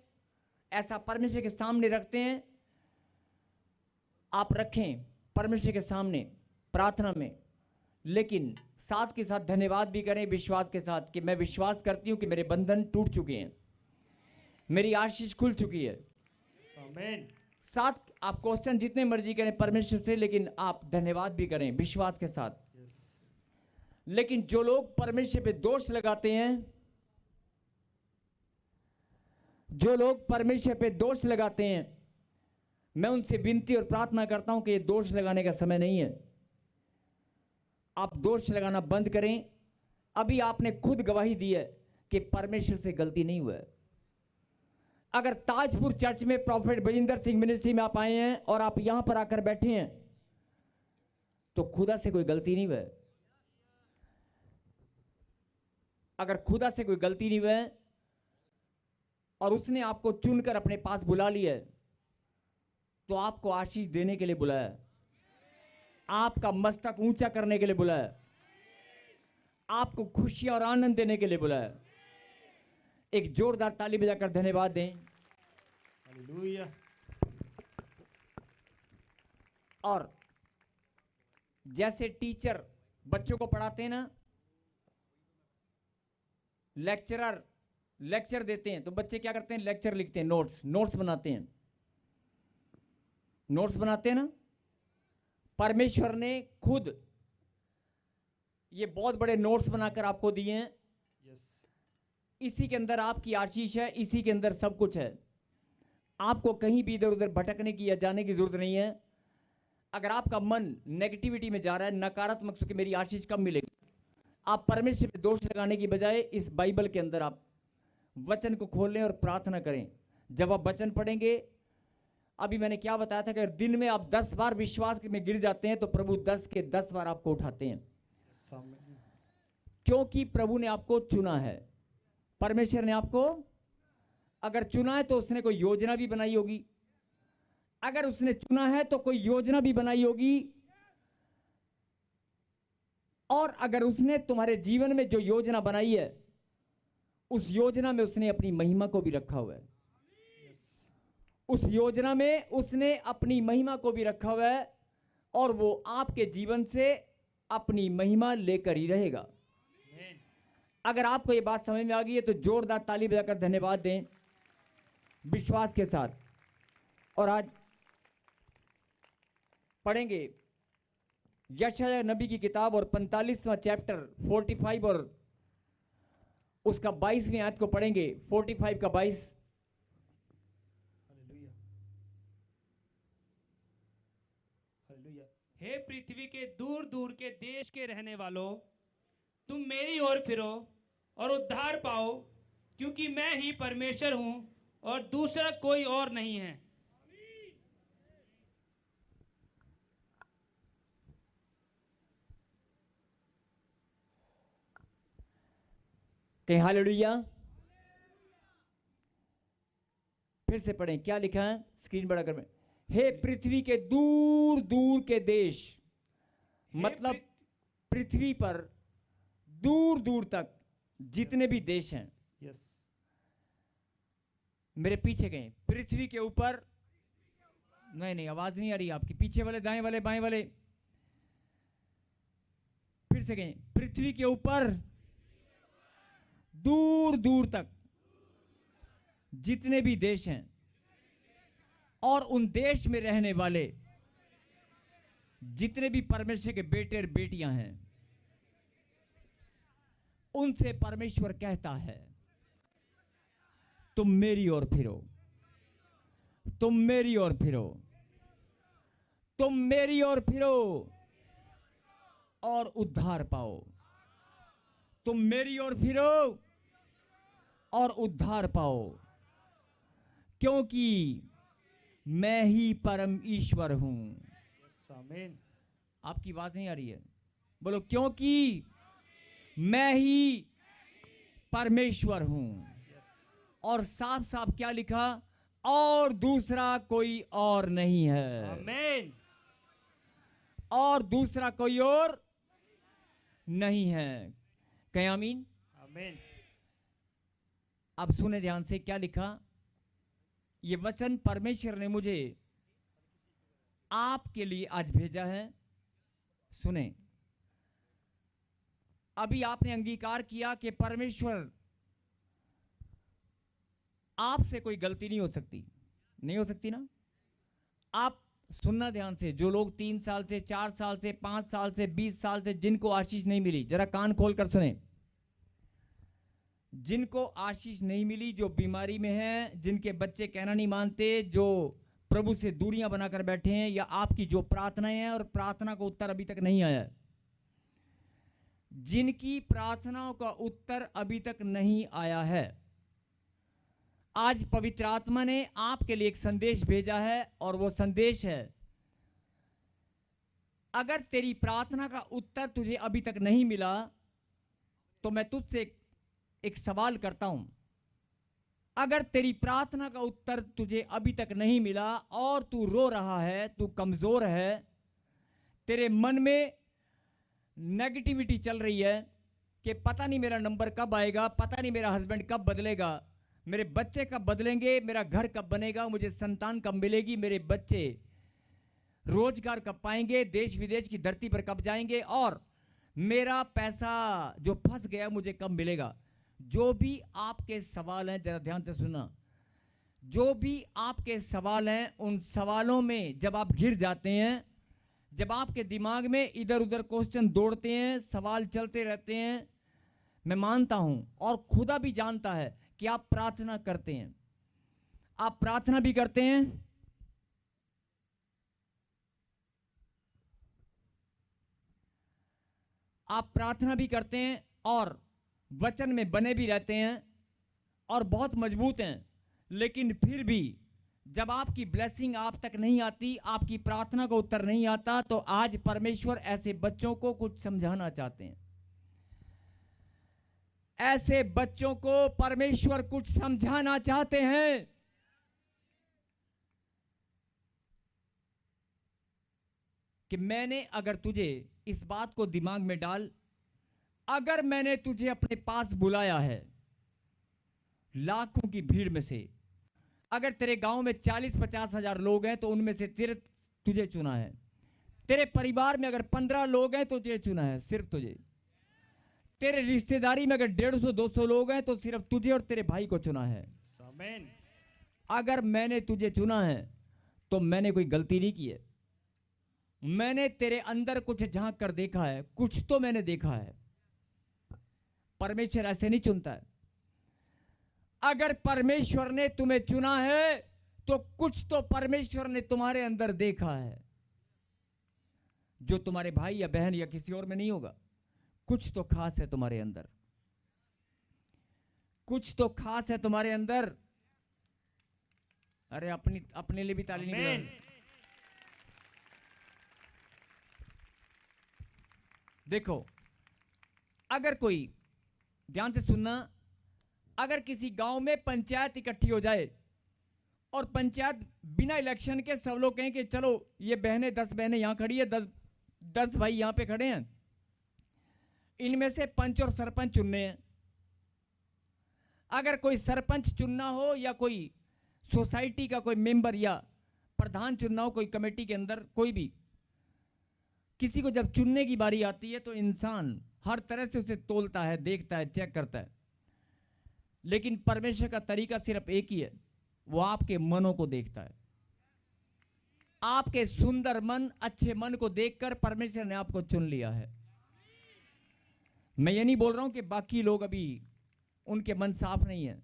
ऐसा परमेश्वर के सामने रखते हैं। आप रखें परमेश्वर के सामने प्रार्थना में, लेकिन साथ के साथ धन्यवाद भी करें विश्वास के साथ कि मैं विश्वास करती हूं कि मेरे बंधन टूट चुके हैं, मेरी आशीष खुल चुकी है। आमीन। साथ आप क्वेश्चन जितने मर्जी करें परमेश्वर से, लेकिन आप धन्यवाद भी करें विश्वास के साथ। लेकिन जो लोग परमेश्वर पे दोष लगाते हैं, जो लोग परमेश्वर पे दोष लगाते हैं, मैं उनसे विनती और प्रार्थना करता हूं कि ये दोष लगाने का समय नहीं है। आप दोष लगाना बंद करें। अभी आपने खुद गवाही दी है कि परमेश्वर से गलती नहीं हुआ है। अगर ताजपुर चर्च में प्रॉफेट बजिंदर सिंह मिनिस्ट्री में आप आए हैं और आप यहां पर आकर बैठे हैं, तो खुदा से कोई गलती नहीं हुआ है। अगर खुदा से कोई गलती नहीं हुआ है और उसने आपको चुनकर अपने पास बुला लिया है, तो आपको आशीष देने के लिए बुलाया, आपका मस्तक ऊंचा करने के लिए बुलाया, आपको खुशियां और आनंद देने के लिए बुलाया। एक जोरदार ताली बजाकर धन्यवाद दें। हालेलुया। और जैसे टीचर बच्चों को पढ़ाते हैं ना, लेक्चरर लेक्चर देते हैं, तो बच्चे क्या करते हैं, लेक्चर लिखते हैं, नोट्स बनाते हैं, ना। परमेश्वर ने खुद ये बहुत बड़े नोट्स बनाकर आपको दिए हैं। इसी के अंदर आपकी आशीष है, इसी के अंदर सब कुछ है। आपको कहीं भी इधर उधर भटकने की या जाने की जरूरत नहीं है। अगर आपका मन नेगेटिविटी में जा रहा है, नकारात्मक सोच, मेरी आशीष कब मिलेगी, आप परमेश्वर पे दोष लगाने की बजाय इस बाइबल के अंदर आप वचन को खोल लें और प्रार्थना करें। जब आप वचन पढ़ेंगे, अभी मैंने क्या बताया था कि अगर दिन में आप 10 बार विश्वास में गिर जाते हैं, तो प्रभु 10 के 10 बार आपको उठाते हैं, क्योंकि प्रभु ने आपको चुना है। परमेश्वर ने आपको अगर चुना है तो उसने कोई योजना भी बनाई होगी। अगर उसने चुना है तो कोई योजना भी बनाई होगी। और अगर उसने तुम्हारे जीवन में जो योजना बनाई है, उस योजना में उसने अपनी महिमा को भी रखा हुआ है। उस योजना में उसने अपनी महिमा को भी रखा हुआ है, और वो आपके जीवन से अपनी महिमा लेकर ही रहेगा। अगर आपको ये बात समझ में आ गई है, तो जोरदार ताली बजाकर धन्यवाद दें विश्वास के साथ। और आज पढ़ेंगे यशायाह नबी की किताब और 45वां चैप्टर 45 और उसका 22वीं आयत को पढ़ेंगे। 45 का 22। हे पृथ्वी के दूर दूर के देश के रहने वालों, तुम मेरी ओर फिरो और उद्धार पाओ, क्योंकि मैं ही परमेश्वर हूं और दूसरा कोई और नहीं है। कहीं हालेलुया। फिर से पढ़ें, क्या लिखा है, स्क्रीन बड़ा कर में। हे पृथ्वी के दूर दूर के देश, मतलब पृथ्वी पर दूर दूर तक जितने भी देश हैं, मेरे पीछे गए। पृथ्वी के ऊपर, नहीं आवाज नहीं आ रही आपकी, पीछे वाले, दाएं वाले, बाएं वाले, फिर से गए। पृथ्वी के ऊपर दूर दूर तक जितने भी देश हैं, और उन देश में रहने वाले जितने भी परमेश्वर के बेटे और बेटियां हैं, उनसे परमेश्वर कहता है तुम मेरी ओर फिरो, तुम मेरी ओर फिरो, तुम मेरी ओर फिरो और उद्धार पाओ। तुम मेरी ओर फिरो और उद्धार पाओ, क्योंकि मैं ही परम ईश्वर हूं। आमीन। आपकी आवाज नहीं आ रही है? बोलो, क्योंकि मैं ही परमेश्वर हूं। और साफ साफ क्या लिखा? और दूसरा कोई और नहीं है। आमीन। और दूसरा कोई और नहीं है। कहें आमीन। आमीन। अब सुने ध्यान से, क्या लिखा? ये वचन परमेश्वर ने मुझे आपके लिए आज भेजा है। सुने, अभी आपने अंगीकार किया कि परमेश्वर, आपसे कोई गलती नहीं हो सकती, नहीं हो सकती ना? आप सुनना ध्यान से, जो लोग 3 साल से, 4 साल से, 5 साल से, 20 साल से जिनको आशीष नहीं मिली, जरा कान खोल कर सुने। जिनको आशीष नहीं मिली, जो बीमारी में हैं, जिनके बच्चे कहना नहीं मानते, जो प्रभु से दूरियां बनाकर बैठे हैं, या आपकी जो प्रार्थनाएं हैं और प्रार्थना का उत्तर अभी तक नहीं आया, जिनकी प्रार्थनाओं का उत्तर अभी तक नहीं आया है, आज पवित्र आत्मा ने आपके लिए एक संदेश भेजा है। और वो संदेश है, अगर तेरी प्रार्थना का उत्तर तुझे अभी तक नहीं मिला, तो मैं तुझसे एक सवाल करता हूं। अगर तेरी प्रार्थना का उत्तर तुझे अभी तक नहीं मिला और तू रो रहा है, तू कमजोर है, तेरे मन में नेगेटिविटी चल रही है कि पता नहीं मेरा नंबर कब आएगा, पता नहीं मेरा हस्बैंड कब बदलेगा, मेरे बच्चे कब बदलेंगे, मेरा घर कब बनेगा, मुझे संतान कब मिलेगी, मेरे बच्चे रोजगार कब पाएंगे, देश विदेश की धरती पर कब जाएंगे, और मेरा पैसा जो फंस गया मुझे कब मिलेगा। जो भी आपके सवाल हैं, जरा ध्यान से सुनना, जो भी आपके सवाल हैं, उन सवालों में जब आप घिर जाते हैं, जब आपके दिमाग में इधर उधर क्वेश्चन दौड़ते हैं, सवाल चलते रहते हैं, मैं मानता हूं और खुदा भी जानता है कि आप प्रार्थना करते हैं, आप प्रार्थना भी करते हैं, आप प्रार्थना भी करते हैं और वचन में बने भी रहते हैं और बहुत मजबूत हैं, लेकिन फिर भी जब आपकी ब्लेसिंग आप तक नहीं आती, आपकी प्रार्थना का उत्तर नहीं आता, तो आज परमेश्वर ऐसे बच्चों को कुछ समझाना चाहते हैं। ऐसे बच्चों को परमेश्वर कुछ समझाना चाहते हैं। कि मैंने अगर तुझे इस बात को दिमाग में डाल, अगर मैंने तुझे अपने पास बुलाया है लाखों की भीड़ में से, अगर तेरे गांव में 40-50 हजार लोग हैं तो उनमें से तुझे चुना है। तेरे परिवार में अगर 15 लोग हैं तो तुझे चुना है, सिर्फ तुझे। तेरे रिश्तेदारी में अगर 150-200 लोग हैं तो सिर्फ तुझे और तेरे भाई को चुना है। आमीन। अगर मैंने तुझे चुना है तो मैंने कोई गलती नहीं की है। मैंने तेरे अंदर कुछ झांक कर देखा है, कुछ तो मैंने देखा है। परमेश्वर ऐसे नहीं चुनता है। अगर परमेश्वर ने तुम्हें चुना है तो कुछ तो परमेश्वर ने तुम्हारे अंदर देखा है, जो तुम्हारे भाई या बहन या किसी और में नहीं होगा। कुछ तो खास है तुम्हारे अंदर, कुछ तो खास है तुम्हारे अंदर। अरे अपने लिए भी ताली नहीं बजा। देखो, अगर कोई, ध्यान से सुनना, अगर किसी गांव में पंचायत इकट्ठी हो जाए और पंचायत बिना इलेक्शन के सब लोग कहें कि चलो ये बहनें 10 बहनें यहां खड़ी है, 10 भाई यहां पे खड़े हैं, इनमें से पंच और सरपंच चुनने हैं। अगर कोई सरपंच चुनना हो या कोई सोसाइटी का कोई मेंबर या प्रधान चुनना हो, कोई कमेटी के अंदर कोई भी, किसी को जब चुनने की बारी आती है तो इंसान हर तरह से उसे तोलता है, देखता है, चेक करता है। लेकिन परमेश्वर का तरीका सिर्फ एक ही है, वो आपके मनों को देखता है। आपके सुंदर मन, अच्छे मन को देखकर परमेश्वर ने आपको चुन लिया है। मैं ये नहीं बोल रहा हूं कि बाकी लोग अभी उनके मन साफ नहीं है,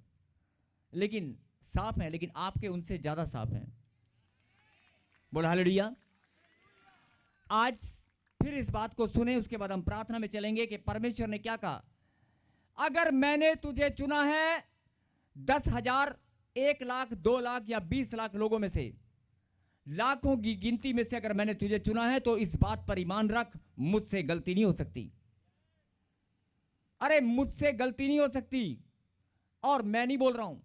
लेकिन साफ हैं, लेकिन आपके उनसे ज्यादा साफ हैं। बोल हालेलुया। आज फिर इस बात को सुने, उसके बाद हम प्रार्थना में चलेंगे कि परमेश्वर ने क्या कहा। अगर मैंने तुझे चुना है 10,000, 1,00,000, 2,00,000 या 20,00,000 लोगों में से, लाखों की गिनती में से अगर मैंने तुझे चुना है, तो इस बात पर ईमान रख, मुझसे गलती नहीं हो सकती। अरे मुझसे गलती नहीं हो सकती। और मैं नहीं बोल रहा हूं,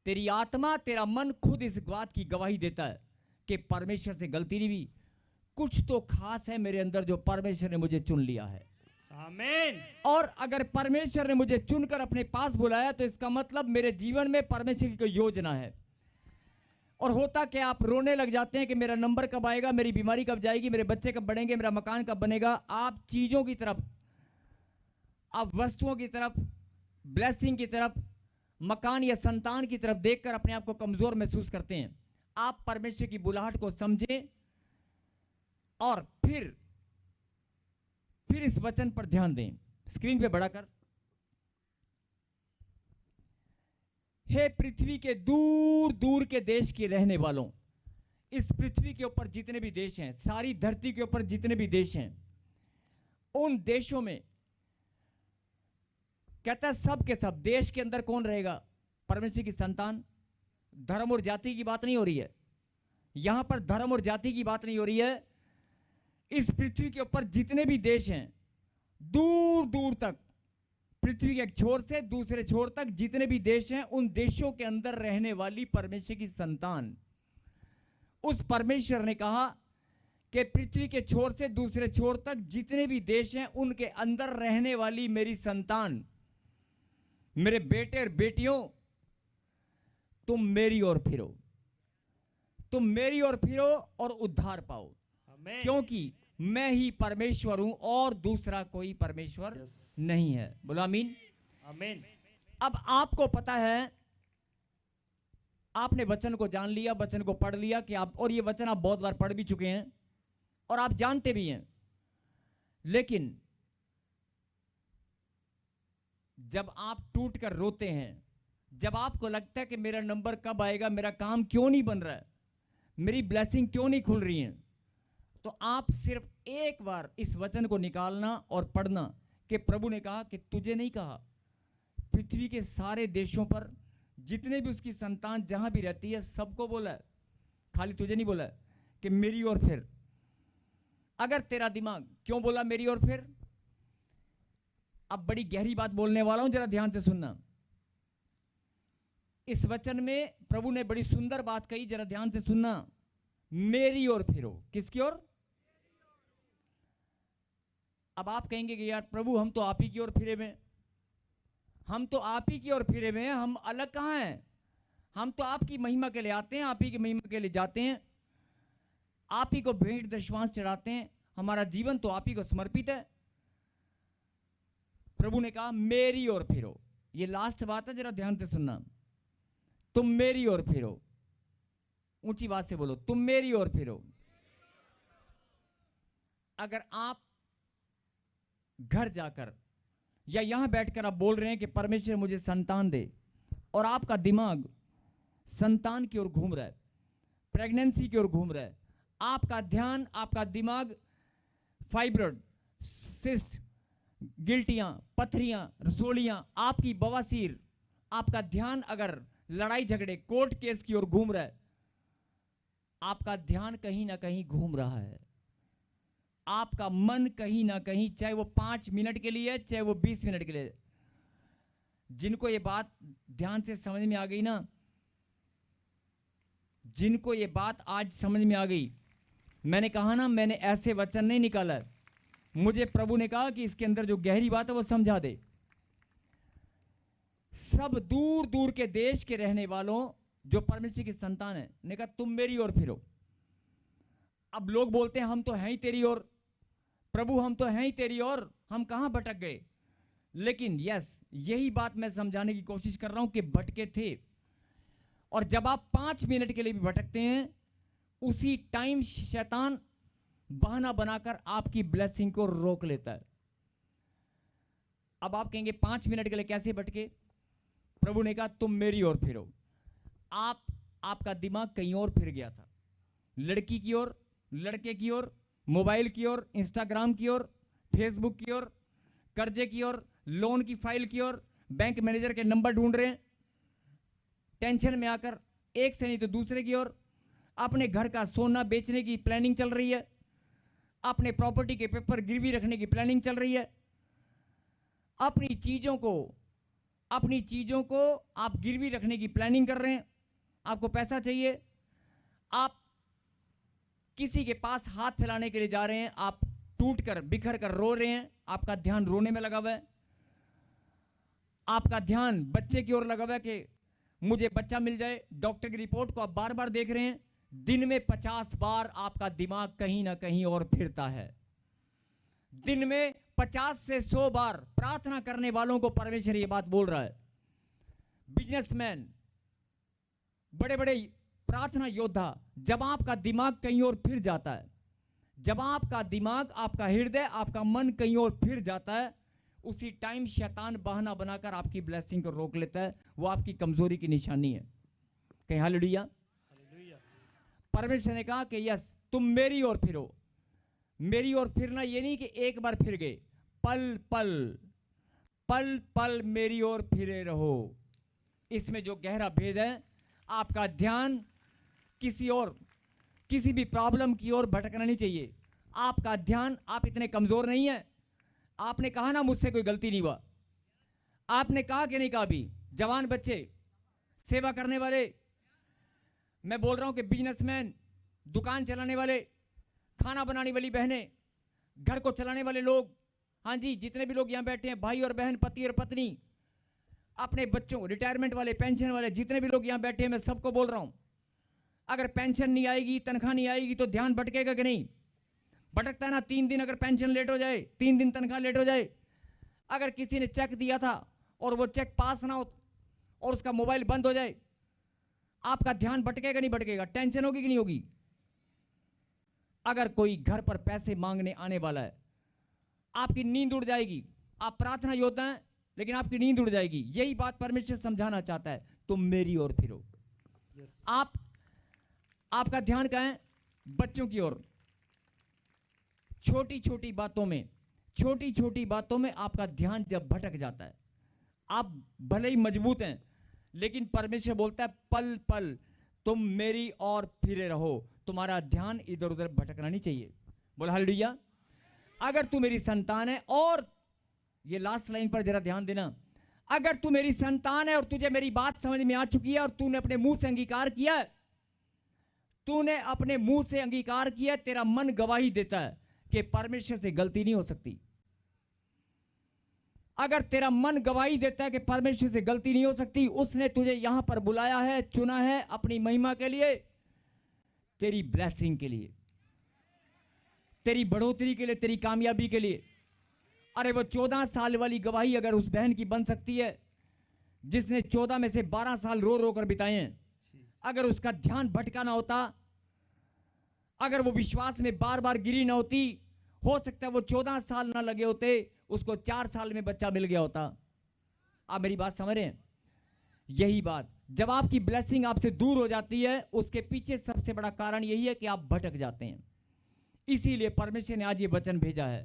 तेरी आत्मा, तेरा मन खुद इस बात की गवाही देता है कि परमेश्वर से गलती नहीं हुई। कुछ तो खास है मेरे अंदर जो परमेश्वर ने मुझे चुन लिया है। आमीन। और अगर परमेश्वर ने मुझे चुनकर अपने पास बुलाया, तो इसका मतलब मेरे जीवन में परमेश्वर की कोई योजना है। और होता क्या, आप रोने लग जाते हैं कि मेरा नंबर कब आएगा, मेरी बीमारी कब जाएगी, मेरे बच्चे कब बढ़ेंगे, मेरा मकान कब बनेगा। आप चीजों की तरफ, आप वस्तुओं की तरफ, ब्लेसिंग की तरफ, मकान या संतान की तरफ देखकर अपने आप को कमजोर महसूस करते हैं। आप परमेश्वर की बुलाहट को समझें और फिर इस वचन पर ध्यान दें। स्क्रीन पे बड़ा कर। हे पृथ्वी के दूर दूर के देश के रहने वालों, इस पृथ्वी के ऊपर जितने भी देश हैं, सारी धरती के ऊपर जितने भी देश हैं, उन देशों में कहता है सब के सब देश के अंदर कौन रहेगा? परमेश्वर की संतान। धर्म और जाति की बात नहीं हो रही है यहां पर, धर्म और जाति की बात नहीं हो रही है। इस पृथ्वी के ऊपर जितने भी देश हैं, दूर दूर तक, पृथ्वी के एक छोर से दूसरे छोर तक जितने भी देश हैं, उन देशों के अंदर रहने वाली परमेश्वर की संतान। उस परमेश्वर ने कहा कि पृथ्वी के छोर से दूसरे छोर तक जितने भी देश हैं, उनके अंदर रहने वाली मेरी संतान, मेरे बेटे और बेटियों, तुम मेरी ओर फिरो, तुम मेरी ओर फिरो और उद्धार पाओ। आमीन। क्योंकि मैं ही परमेश्वर हूं और दूसरा कोई परमेश्वर नहीं है। बोलो आमीन। आमीन। अब आपको पता है, आपने वचन को जान लिया, वचन को पढ़ लिया कि आप, और ये वचन आप बहुत बार पढ़ भी चुके हैं और आप जानते भी हैं। लेकिन जब आप टूट कर रोते हैं, जब आपको लगता है कि मेरा नंबर कब आएगा, मेरा काम क्यों नहीं बन रहा है, मेरी ब्लेसिंग क्यों नहीं खुल रही है, तो आप सिर्फ एक बार इस वचन को निकालना और पढ़ना कि प्रभु ने कहा कि तुझे नहीं कहा, पृथ्वी के सारे देशों पर जितने भी उसकी संतान जहां भी रहती है, सबको बोला है, खाली तुझे नहीं बोला है कि मेरी ओर फिर। अगर तेरा दिमाग, क्यों बोला मेरी ओर फिर? अब बड़ी गहरी बात बोलने वाला हूं, जरा ध्यान से सुनना। इस वचन में प्रभु ने बड़ी सुंदर बात कही, जरा ध्यान से सुनना। मेरी ओर फिरो। किसकी ओर? अब आप कहेंगे कि यार प्रभु, हम तो आप ही की ओर फिरे हुए, हम तो आप ही की ओर फिरे हुए हैं, हम अलग कहां हैं? हम तो आपकी महिमा के लिए आते हैं, आप ही की महिमा के लिए जाते हैं, आप ही को भेंट दशवांश चढ़ाते हैं, हमारा जीवन तो आप ही को समर्पित है। प्रभु ने कहा मेरी ओर फिरो। ये लास्ट बात है, जरा ध्यान से सुनना। तुम मेरी ओर फिरो। ऊंची बात से बोलो, तुम मेरी ओर फिरो। अगर आप घर जाकर या यहां बैठकर आप बोल रहे हैं कि परमेश्वर मुझे संतान दे, और आपका दिमाग संतान की ओर घूम रहा है, प्रेगनेंसी की ओर घूम रहा है, आपका ध्यान, आपका दिमाग फाइब्रोइड, सिस्ट, गिल्टियां, पथरियां, रसोलियां, आपकी बवासीर, आपका ध्यान अगर लड़ाई झगड़े, कोर्ट केस की ओर घूम रहा है, आपका ध्यान कहीं ना कहीं घूम रहा है, आपका मन कहीं ना कहीं, चाहे वो 5 मिनट के लिए, चाहे वो 20 मिनट के लिए। जिनको ये बात ध्यान से समझ में आ गई ना, जिनको ये बात आज समझ में आ गई, मैंने कहा ना, मैंने ऐसे वचन नहीं निकाला, मुझे प्रभु ने कहा कि इसके अंदर जो गहरी बात है वो समझा दे। सब दूर दूर के देश के रहने वालों जो परमेश्वर की संतान है, ने कहा तुम मेरी ओर फिरो। अब लोग बोलते हैं हम तो हैं ही तेरी ओर, प्रभु हम तो हैं ही तेरी ओर, हम कहां भटक गए? लेकिन यस, यही बात मैं समझाने की कोशिश कर रहा हूं कि भटके थे। और जब आप 5 मिनट के लिए भी भटकते हैं, उसी टाइम शैतान बहाना बनाकर आपकी ब्लेसिंग को रोक लेता है। अब आप कहेंगे 5 मिनट के लिए कैसे भटके? प्रभु ने कहा तुम मेरी ओर फिरो। आपका दिमाग कहीं और फिर गया था, लड़की की ओर, लड़के की ओर, मोबाइल की ओर, इंस्टाग्राम की ओर, फेसबुक की ओर, कर्जे की ओर, लोन की फाइल की ओर, बैंक मैनेजर के नंबर ढूंढ रहे हैं, टेंशन में आकर एक से नहीं तो दूसरे की ओर, अपने घर का सोना बेचने की प्लानिंग चल रही है, अपने प्रॉपर्टी के पेपर गिरवी रखने की प्लानिंग चल रही है, अपनी चीजों को आप गिरवी रखने की प्लानिंग कर रहे हैं। आपको पैसा चाहिए, आप किसी के पास हाथ फैलाने के लिए जा रहे हैं, आप टूट कर बिखर कर रो रहे हैं, आपका ध्यान रोने में लगा हुआ है, आपका ध्यान बच्चे की ओर लगा हुआ है कि मुझे बच्चा मिल जाए, डॉक्टर की रिपोर्ट को आप बार बार देख रहे हैं। दिन में 50 बार आपका दिमाग कहीं ना कहीं और फिरता है। दिन में 50 से 100 बार प्रार्थना करने वालों को परमेश्वर ये बात बोल रहा है। बिजनेसमैन, बड़े बड़े प्रार्थना योद्धा, जब आपका दिमाग कहीं और फिर जाता है, जब आपका दिमाग, आपका हृदय, आपका मन कहीं और फिर जाता है, उसी टाइम शैतान बहाना बनाकर आपकी ब्लेसिंग को रोक लेता है। वो आपकी कमजोरी की निशानी है। कहीं हालेलुया। परमेश्वर ने कहा कि यस, तुम मेरी ओर फिरो। मेरी ओर फिरना ये नहीं कि एक बार फिर गए, पल पल मेरी ओर फिरे रहो। इसमें जो गहरा भेद है, आपका ध्यान किसी भी प्रॉब्लम की ओर भटकना नहीं चाहिए। आपका ध्यान, आप इतने कमजोर नहीं है। आपने कहा ना मुझसे कोई गलती नहीं हुआ, आपने कहा कि नहीं कहा? भी जवान बच्चे, सेवा करने वाले, मैं बोल रहा हूं कि बिजनेसमैन, दुकान चलाने वाले, खाना बनाने वाली बहनें, घर को चलाने वाले लोग, हाँ जी, जितने भी लोग यहां बैठे हैं, भाई और बहन, पति और पत्नी, अपने बच्चों, रिटायरमेंट वाले, पेंशन वाले, जितने भी लोग यहां बैठे हैं, मैं सबको बोल रहा हूं, अगर पेंशन नहीं आएगी, तनख्वाह नहीं आएगी तो ध्यान भटकेगा कि नहीं? भटकता है ना। 3 दिन अगर पेंशन लेट हो जाए, 3 दिन तनख्वाह लेट हो जाए, अगर किसी ने चेक दिया था और वो चेक पास ना हो और उसका मोबाइल बंद हो जाए, आपका ध्यान भटकेगा नहीं भटकेगा? टेंशन होगी कि नहीं होगी? अगर कोई घर पर पैसे मांगने आने वाला है, आपकी नींद उड़ जाएगी। आप प्रार्थना योद्धा हैं लेकिन आपकी नींद उड़ जाएगी। यही बात परमेश्वर समझाना चाहता है, तुम मेरी ओर फिरो। आपका ध्यान कहां है? बच्चों की ओर। छोटी छोटी बातों में आपका ध्यान जब भटक जाता है, आप भले ही मजबूत हैं लेकिन परमेश्वर बोलता है पल पल तुम मेरी ओर फिरे रहो। तुम्हारा ध्यान इधर उधर भटकना नहीं चाहिए। बोल हालेलुया। अगर तू मेरी संतान है, और ये लास्ट लाइन पर जरा ध्यान देना, अगर तू मेरी संतान है और तुझे मेरी बात समझ में आ चुकी है और तूने अपने मुंह से अंगीकार किया, तेरा मन गवाही देता है कि परमेश्वर से गलती नहीं हो सकती। अगर तेरा मन गवाही देता है कि परमेश्वर से गलती नहीं हो सकती, उसने तुझे यहां पर बुलाया है, चुना है अपनी महिमा के लिए, तेरी ब्लेसिंग के लिए, तेरी बढ़ोतरी के लिए, तेरी कामयाबी के लिए। अरे वो 14 साल वाली गवाही अगर उस बहन की बन सकती है जिसने 14 में से 12 साल रो रो कर बिताए हैं, अगर उसका ध्यान भटका ना होता, अगर वो विश्वास में बार बार गिरी ना होती, हो सकता है वो 14 साल ना लगे होते, उसको 4 साल में बच्चा मिल गया होता। आप मेरी बात समझ रहे हैं? यही बात, जब आपकी ब्लेसिंग आपसे दूर हो जाती है, उसके पीछे सबसे बड़ा कारण यही है कि आप भटक जाते हैं। इसीलिए परमेश्वर ने आज ये वचन भेजा है,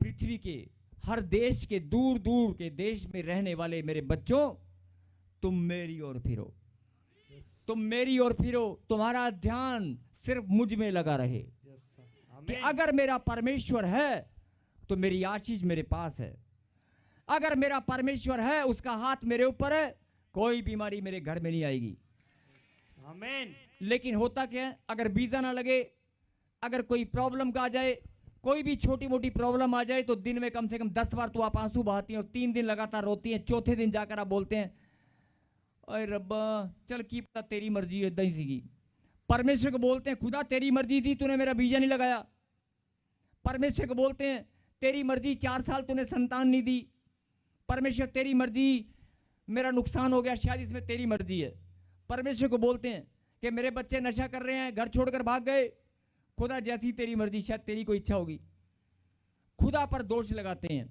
पृथ्वी के हर देश के, दूर दूर के देश में रहने वाले मेरे बच्चों, तुम मेरी ओर फिरो। तुम मेरी ओर फिरो। तुम्हारा ध्यान सिर्फ मुझ में लगा रहे कि अगर मेरा परमेश्वर है तो मेरी आशीष मेरे पास है। अगर मेरा परमेश्वर है, उसका हाथ मेरे ऊपर है, कोई बीमारी मेरे घर में नहीं आएगी। आमीन। लेकिन होता क्या है, अगर वीजा ना लगे, अगर कोई प्रॉब्लम आ जाए, कोई भी छोटी मोटी प्रॉब्लम आ जाए, तो दिन में कम से कम 10 बार तो आप आंसू बहाती हैं और 3 दिन लगातार रोती हैं। चौथे दिन जाकर आप बोलते हैं, अरे रब्बा चल की पता तेरी मर्जी है, इतना ही सीगी। परमेश्वर को बोलते हैं, खुदा तेरी मर्जी थी, तूने मेरा वीजा नहीं लगाया। परमेश्वर को बोलते हैं, तेरी मर्जी 4 साल तूने संतान नहीं दी। परमेश्वर तेरी मर्जी, मेरा नुकसान हो गया, शायद इसमें तेरी मर्जी है। परमेश्वर को बोलते हैं कि मेरे बच्चे नशा कर रहे हैं, घर छोड़कर भाग गए, खुदा जैसी तेरी मर्जी, शायद तेरी कोई इच्छा होगी। खुदा पर दोष लगाते हैं।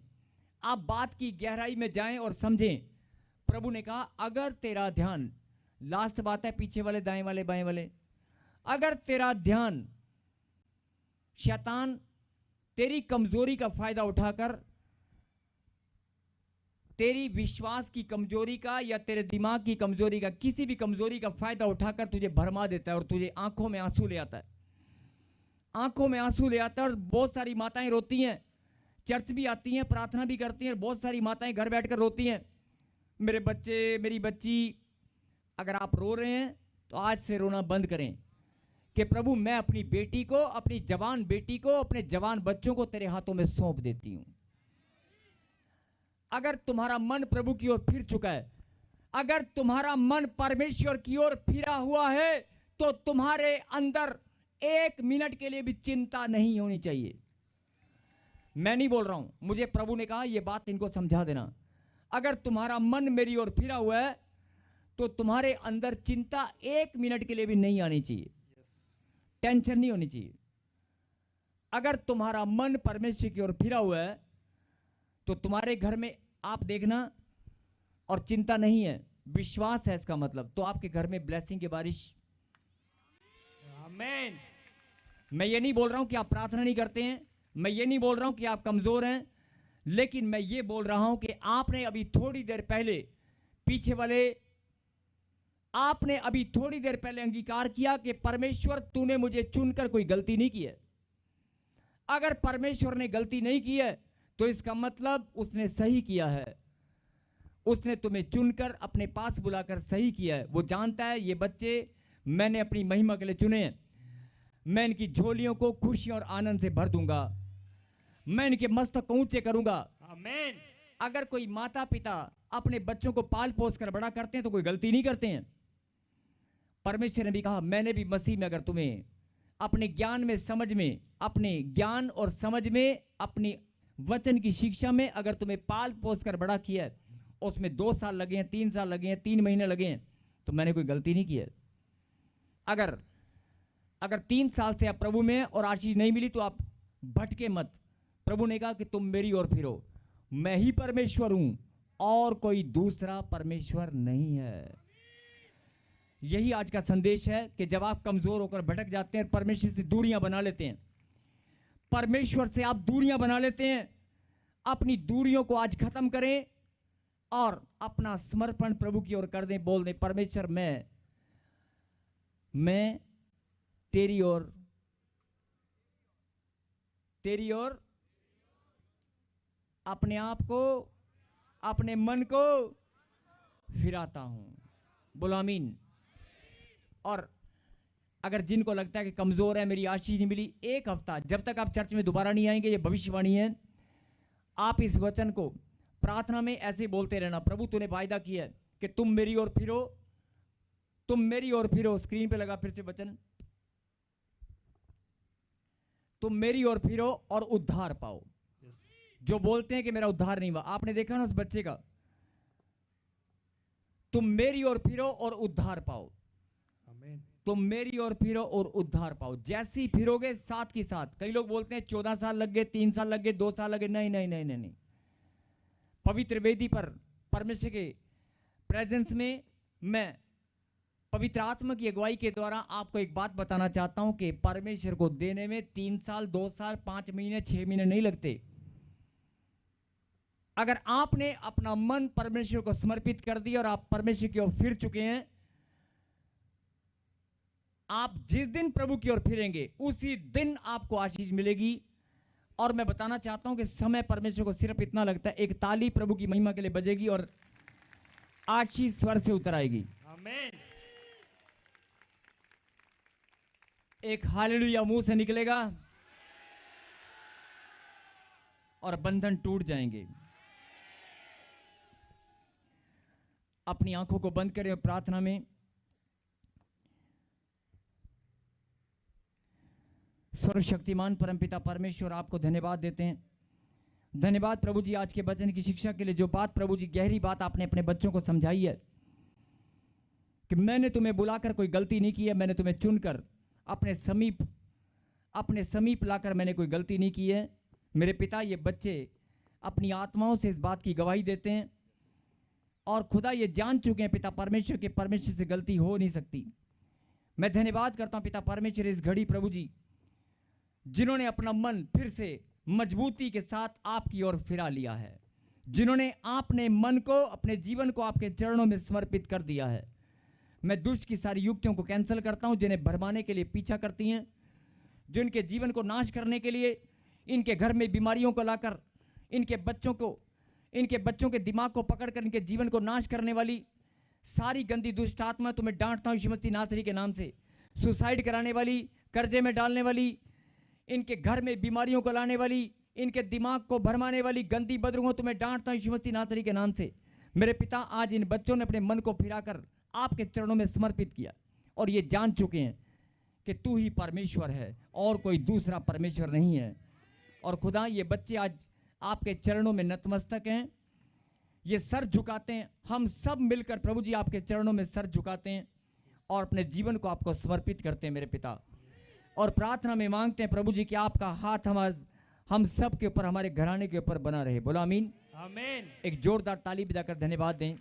आप बात की गहराई में जाएं और समझें, प्रभु ने कहा अगर तेरा ध्यान, लास्ट बात है, पीछे वाले, दाएं वाले, बाएं वाले, अगर तेरा ध्यान शैतान तेरी कमजोरी का फायदा उठाकर तेरी विश्वास की कमजोरी का या तेरे दिमाग की कमजोरी का, किसी भी कमजोरी का फायदा उठाकर तुझे भरमा देता है और तुझे आंखों में आंसू ले आता है, आंखों में आंसू ले आता है। और बहुत सारी माताएं रोती हैं, चर्च भी आती हैं, प्रार्थना भी करती हैं, बहुत सारी माताएं घर बैठकर रोती हैं, मेरे बच्चे, मेरी बच्ची। अगर आप रो रहे हैं तो आज से रोना बंद करें कि प्रभु मैं अपनी बेटी को, अपनी जवान बेटी को, अपने जवान बच्चों को तेरे हाथों में सौंप देती हूं। अगर तुम्हारा मन प्रभु की ओर फिर चुका है, अगर तुम्हारा मन परमेश्वर की ओर फिरा हुआ है, तो तुम्हारे अंदर 1 मिनट के लिए भी चिंता नहीं होनी चाहिए। मैं नहीं बोल रहा हूं, मुझे प्रभु ने कहा यह बात इनको समझा देना। अगर तुम्हारा मन मेरी ओर फिरा हुआ है तो तुम्हारे अंदर चिंता 1 मिनट के लिए भी नहीं आनी चाहिए, टेंशन नहीं होनी चाहिए। अगर तुम्हारा मन परमेश्वर की ओर फिरा हुआ है तो तुम्हारे घर में आप देखना, और चिंता नहीं है, विश्वास है इसका मतलब, तो आपके घर में ब्लेसिंग की बारिश। आमीन। मैं ये नहीं बोल रहा हूं कि आप प्रार्थना नहीं करते हैं, मैं ये नहीं बोल रहा हूं कि आप कमजोर हैं, लेकिन मैं ये बोल रहा हूं कि आपने अभी थोड़ी देर पहले, पीछे वाले, आपने अभी थोड़ी देर पहले अंगीकार किया कि परमेश्वर तूने मुझे चुनकर कोई गलती नहीं की है। अगर परमेश्वर ने गलती नहीं की है तो इसका मतलब उसने सही किया है, उसने तुम्हें चुनकर अपने पास बुलाकर सही किया है। वो जानता है ये बच्चे मैंने अपनी महिमा के लिए चुने हैं, मैं इनकी झोलियों को खुशी और आनंद से भर दूंगा, मैं इनके मस्तक को ऊंचे करूंगा। आमीन। अगर कोई माता पिता अपने बच्चों को पाल पोस कर बड़ा करते हैं तो कोई गलती नहीं करते हैं। परमेश्वर ने भी कहा मैंने भी मसीह में अगर तुम्हें अपने ज्ञान में, समझ में, अपने ज्ञान और समझ में, अपनी वचन की शिक्षा में अगर तुम्हें पाल पोस कर बड़ा किया है, उसमें 2 साल लगे हैं, 3 साल लगे हैं, 3 महीने लगे हैं, तो मैंने कोई गलती नहीं की है। अगर 3 साल से आप प्रभु में हैं और आशीष नहीं मिली तो आप भटके मत। प्रभु ने कहा कि तुम मेरी ओर फिरो, मैं ही परमेश्वर हूं और कोई दूसरा परमेश्वर नहीं है। यही आज का संदेश है कि जब आप कमजोर होकर भटक जाते हैं, परमेश्वर से दूरियां बना लेते हैं, परमेश्वर से आप दूरियां बना लेते हैं, अपनी दूरियों को आज खत्म करें और अपना समर्पण प्रभु की ओर कर दें। बोल दें परमेश्वर मैं तेरी ओर अपने आप को, अपने मन को फिराता हूं। बोलो आमीन। और अगर जिनको लगता है कि कमजोर है, मेरी आशीष नहीं मिली, 1 हफ्ता जब तक आप चर्च में दोबारा नहीं आएंगे, ये भविष्यवाणी है, आप इस वचन को प्रार्थना में ऐसे बोलते रहना, प्रभु तूने वायदा किया है कि तुम मेरी ओर फिरो, तुम मेरी ओर फिरो। स्क्रीन पे लगा फिर से वचन, तुम मेरी ओर फिरो और उद्धार पाओ। जो बोलते हैं कि मेरा उद्धार नहीं हुआ, आपने देखा ना उस बच्चे का, तुम मेरी ओर फिरो और उद्धार पाओ, तुम मेरी ओर फिरो और उद्धार पाओ। जैसे ही फिरोगे साथ की साथ, कई लोग बोलते हैं 14 साल लग गए, 3 साल लग गए, 2 साल लगे, नहीं नहीं नहीं नहीं नहीं। पवित्र वेदी पर परमेश्वर के प्रेजेंस में मैं पवित्र आत्मा की अगुवाई के द्वारा आपको एक बात बताना चाहता हूं कि परमेश्वर को देने में 3 साल, 2 साल, 5 महीने, 6 महीने नहीं लगते। अगर आपने अपना मन परमेश्वर को समर्पित कर दिया और आप परमेश्वर की ओर फिर चुके हैं, आप जिस दिन प्रभु की ओर फिरेंगे उसी दिन आपको आशीष मिलेगी। और मैं बताना चाहता हूं कि समय परमेश्वर को सिर्फ इतना लगता है, एक ताली प्रभु की महिमा के लिए बजेगी और आशीष स्वर से उतर आएगी। आमीन। एक हालेलुया मुंह से निकलेगा और बंधन टूट जाएंगे। अपनी आंखों को बंद करें और प्रार्थना में सर्वशक्तिमान परमपिता परमेश्वर आपको धन्यवाद देते हैं। धन्यवाद प्रभु जी आज के वचन की शिक्षा के लिए। जो बात प्रभु जी, गहरी बात आपने अपने बच्चों को समझाई है कि मैंने तुम्हें बुलाकर कोई गलती नहीं की है, मैंने तुम्हें चुनकर अपने समीप लाकर मैंने कोई गलती नहीं की है। मेरे पिता, ये बच्चे अपनी आत्माओं से इस बात की गवाही देते हैं और खुदा ये जान चुके हैं पिता परमेश्वर के परमेश्वर से गलती हो नहीं सकती। मैं धन्यवाद करता हूं पिता परमेश्वर इस घड़ी प्रभु जी, जिन्होंने अपना मन फिर से मजबूती के साथ आपकी ओर फिरा लिया है, जिन्होंने आपने मन को, अपने जीवन को आपके चरणों में समर्पित कर दिया है। मैं दुष्ट की सारी युक्तियों को कैंसिल करता हूं, जिन्हें भरमाने के लिए पीछा करती हैं, जो इनके जीवन को नाश करने के लिए, इनके घर में बीमारियों को लाकर, इनके बच्चों के दिमाग को पकड़कर इनके जीवन को नाश करने वाली सारी गंदी दुष्ट आत्मा तुम्हें डांटता हूं यीशु मसीह नासरी के नाम से। सुसाइड कराने वाली, कर्जे में डालने वाली, इनके घर में बीमारियों को लाने वाली, इनके दिमाग को भरमाने वाली गंदी बदरूहों तुम्हें डांटता हूं यीशु मसीह नासरी के नाम से। मेरे पिता, आज इन बच्चों ने अपने मन को फिराकर आपके चरणों में समर्पित किया और ये जान चुके हैं कि तू ही परमेश्वर है और कोई दूसरा परमेश्वर नहीं है। और खुदा, ये बच्चे आज आपके चरणों में नतमस्तक हैं, ये सर झुकाते हैं। हम सब मिलकर प्रभु जी आपके चरणों में सर झुकाते हैं और अपने जीवन को आपको समर्पित करते हैं मेरे पिता। और प्रार्थना में मांगते हैं प्रभु जी कि आपका हाथ हम सब के ऊपर, हमारे घराने के ऊपर बना रहे। बोला आमीन। आमीन। एक जोरदार ताली बजाकर धन्यवाद दें।